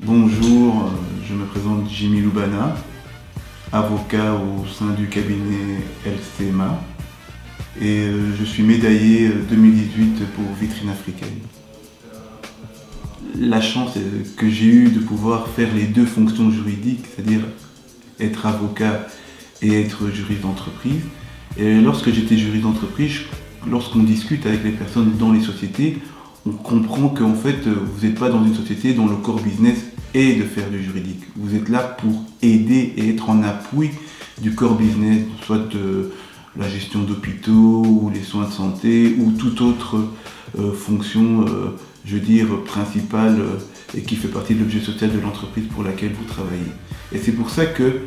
Bonjour, je me présente Jimmy Loubana, avocat au sein du cabinet LCMA et je suis médaillé 2018 pour Vitrine Africaine. La chance que j'ai eue de pouvoir faire les deux fonctions juridiques, c'est-à-dire être avocat et être juriste d'entreprise. Et lorsque j'étais juriste d'entreprise, lorsqu'on discute avec les personnes dans les sociétés, on comprend qu'en fait, vous n'êtes pas dans une société dont le core business est de faire du juridique. Vous êtes là pour aider et être en appui du core business, soit la gestion d'hôpitaux ou les soins de santé ou toute autre fonction, je veux dire, principale et qui fait partie de l'objet social de l'entreprise pour laquelle vous travaillez. Et c'est pour ça que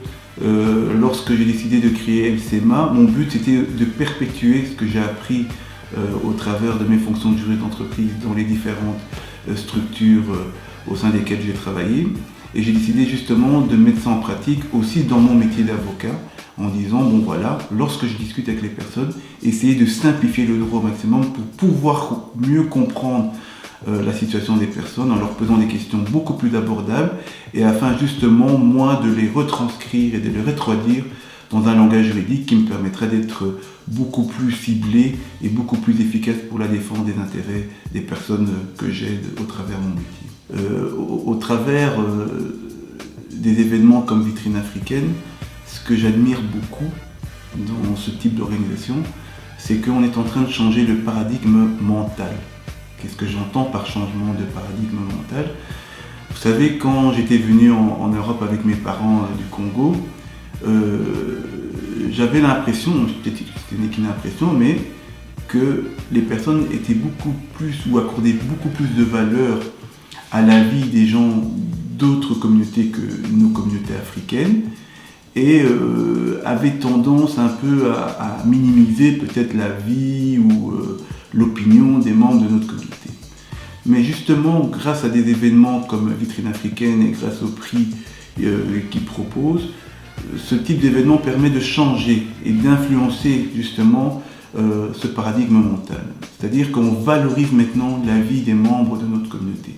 lorsque j'ai décidé de créer LCMA, mon but c'était de perpétuer ce que j'ai appris au travers de mes fonctions de juriste d'entreprise dans les différentes structures au sein desquelles j'ai travaillé. Et j'ai décidé justement de mettre ça en pratique aussi dans mon métier d'avocat en disant, bon voilà, lorsque je discute avec les personnes, essayer de simplifier le droit au maximum pour pouvoir mieux comprendre la situation des personnes en leur posant des questions beaucoup plus abordables et afin justement moi de les retranscrire et de les retraduire dans un langage juridique qui me permettrait d'être beaucoup plus ciblé et beaucoup plus efficace pour la défense des intérêts des personnes que j'aide au travers de mon métier. Au travers des événements comme Vitrine Africaine, ce que j'admire beaucoup dans ce type d'organisation, c'est qu'on est en train de changer le paradigme mental. Qu'est-ce que j'entends par changement de paradigme mental? Vous savez, quand j'étais venu en Europe avec mes parents du Congo, j'avais l'impression, peut-être que ce n'est qu'une impression, mais que les personnes étaient beaucoup plus ou accordaient beaucoup plus de valeur à la vie des gens d'autres communautés que nos communautés africaines et avaient tendance un peu à minimiser peut-être la vie ou l'opinion des membres de notre communauté. Mais justement, grâce à des événements comme Vitrine Africaine et grâce au prix qu'ils proposent, ce type d'événement permet de changer et d'influencer justement ce paradigme mental. C'est-à-dire qu'on valorise maintenant la vie des membres de notre communauté.